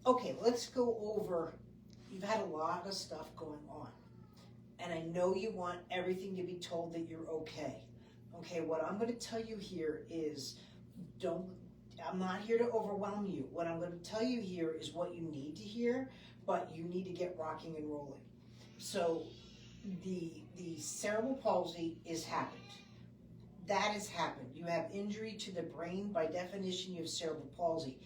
Okay, let's go over, you've had a lot of stuff going on. And I know you want everything to be told that you're okay. Okay, what I'm gonna tell you here is, I'm not here to overwhelm you. What I'm gonna tell you here is what you need to hear, but you need to get rocking and rolling. So the cerebral palsy is happened. That has happened. You have injury to the brain. By definition, you have cerebral palsy.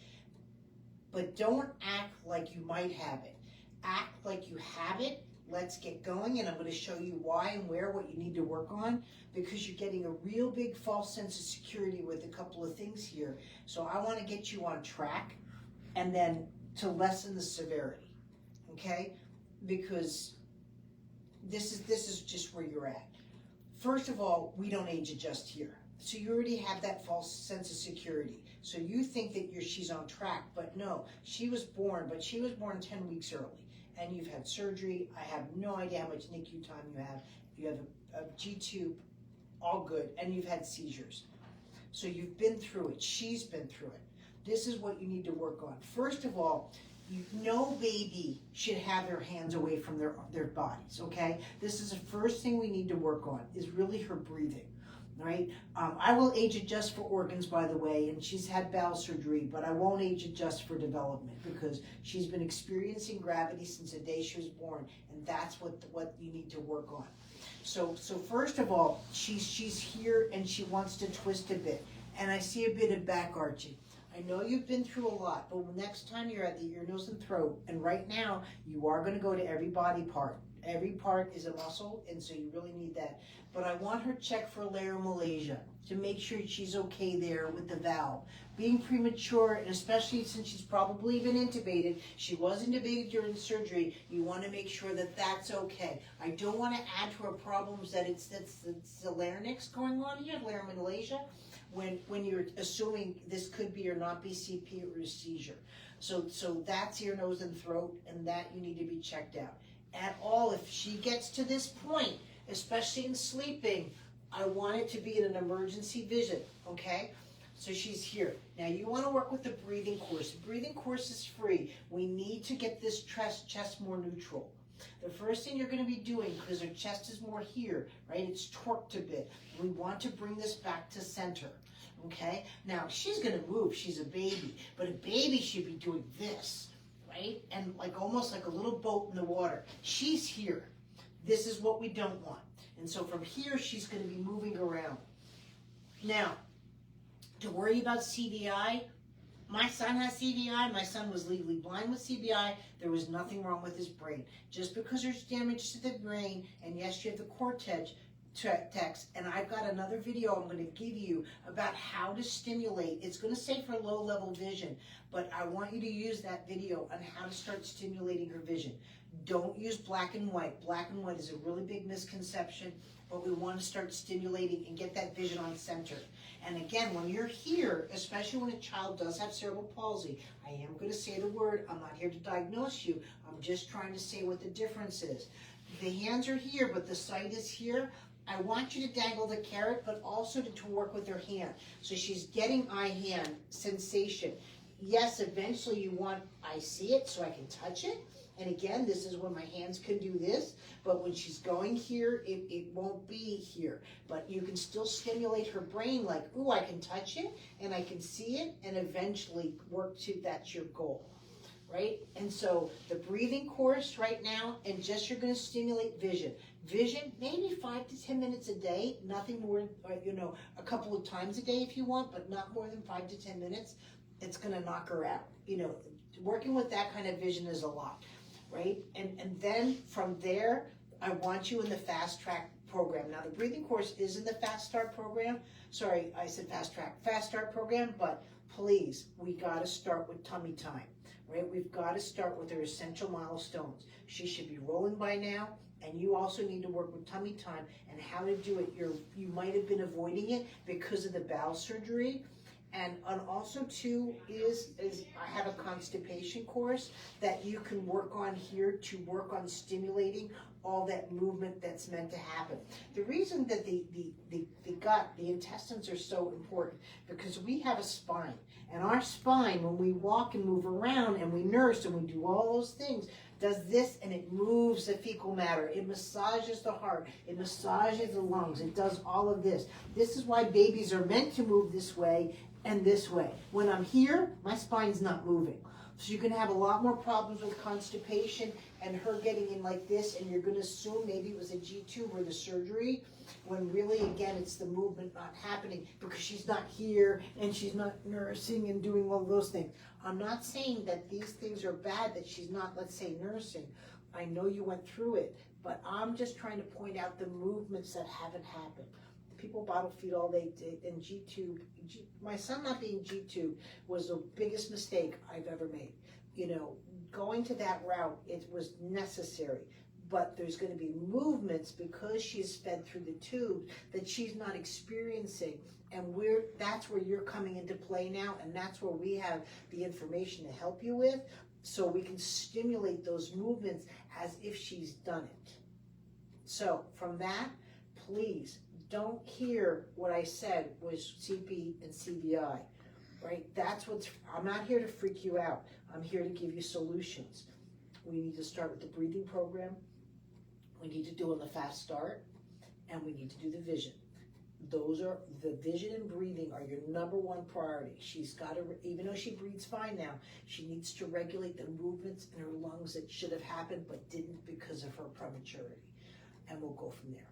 But don't act like you might have it. Act like you have it. Let's get going, and I'm going to show you why and where, what you need to work on, because you're getting a real big false sense of security with a couple of things here. So I want to get you on track and then to lessen the severity, okay? Because this is just where you're at. First of all, we don't age adjust here. So you already have that false sense of security. So you think that she's on track, but no, she was born 10 weeks early. And you've had surgery. I have no idea how much NICU time you have. You have a G-tube, all good, and you've had seizures. So you've been through it. She's been through it. This is what you need to work on. First of all, no baby should have their hands away from their bodies, okay? This is the first thing we need to work on, is really her breathing. Right? I will age adjust for organs, by the way, and she's had bowel surgery, but I won't age adjust for development because she's been experiencing gravity since the day she was born, and that's what you need to work on. So first of all, she's here and she wants to twist a bit, and I see a bit of back arching. I know you've been through a lot, but next time you're at the ear, nose, and throat, and right now you are going to go to every body part. Every part is a muscle, and so you really need that. But I want her checked for laryngomalacia to make sure she's okay there with the valve. Being premature, and especially since she's probably been intubated, she was intubated during surgery, you want to make sure that that's okay. I don't want to add to her problems that it's the larynx going on here, laryngomalacia, when you're assuming this could be or not be CP or a seizure. So that's ear, nose, and throat, and that you need to be checked out. At all, if she gets to this point, especially in sleeping, I want it to be in an emergency visit, okay? So she's here. Now you want to work with the breathing course. The breathing course is free. We need to get this chest more neutral. The first thing you're going to be doing, because her chest is more here, right? It's torqued a bit. We want to bring this back to center, okay? Now she's going to move. She's a baby, but a baby should be doing this. Right? And almost like a little boat in the water. She's here. This is what we don't want. And so from here, she's going to be moving around. Now, to worry about CVI, my son has CVI. My son was legally blind with CVI. There was nothing wrong with his brain. Just because there's damage to the brain, and yes, you have the cortex, and I've got another video I'm going to give you about how to stimulate. It's going to say for low-level vision, but I want you to use that video on how to start stimulating her vision. Don't use black and white. Black and white is a really big misconception, but we want to start stimulating and get that vision on center. And again, when you're here, especially when a child does have cerebral palsy, I am going to say the word. I'm not here to diagnose you. I'm just trying to say what the difference is. The hands are here, but the sight is here. I want you to dangle the carrot, but also to work with her hand. So she's getting eye-hand sensation. Yes, eventually you want, I see it, so I can touch it. And again, this is when my hands can do this, but when she's going here, it won't be here. But you can still stimulate her brain like, ooh, I can touch it, and I can see it, and eventually work to, that's your goal. Right? And so the breathing course right now, and just you're going to stimulate vision. Vision, maybe 5 to 10 minutes a day, nothing more, a couple of times a day if you want, but not more than 5 to 10 minutes. It's going to knock her out. Working with that kind of vision is a lot, right? And then from there, I want you in the fast track program. Now the breathing course is in the fast start program. Sorry, I said fast start program, but please, we got to start with tummy time. Right? We've got to start with her essential milestones. She should be rolling by now, and you also need to work with tummy time and how to do it. You might have been avoiding it because of the bowel surgery, and also too is I have a constipation course that you can work on here to work on stimulating all that movement that's meant to happen. The reason that the gut, the intestines are so important because we have a spine. And our spine, when we walk and move around and we nurse and we do all those things, does this, and it moves the fecal matter. It massages the heart. It massages the lungs. It does all of this. This is why babies are meant to move this way and this way. When I'm here, my spine's not moving. So you're going to have a lot more problems with constipation and her getting in like this, and you're going to assume maybe it was a G-tube or the surgery, when really, again, it's the movement not happening because she's not here and she's not nursing and doing all those things. I'm not saying that these things are bad, that she's not, let's say, nursing. I know you went through it, but I'm just trying to point out the movements that haven't happened. People bottle feed all they did, and G-tube, my son not being G-tube was the biggest mistake I've ever made. You know, going to that route, it was necessary. But there's going to be movements because she's fed through the tube that she's not experiencing. And that's where you're coming into play now, and that's where we have the information to help you with, so we can stimulate those movements as if she's done it. So from that, please don't hear what I said was CP and CVI, right? I'm not here to freak you out. I'm here to give you solutions. We need to start with the breathing program. We need to do on the fast start, and we need to do the vision. Those are, the vision and breathing are your number one priority. She's got to, even though she breathes fine now, she needs to regulate the movements in her lungs that should have happened but didn't because of her prematurity. And we'll go from there.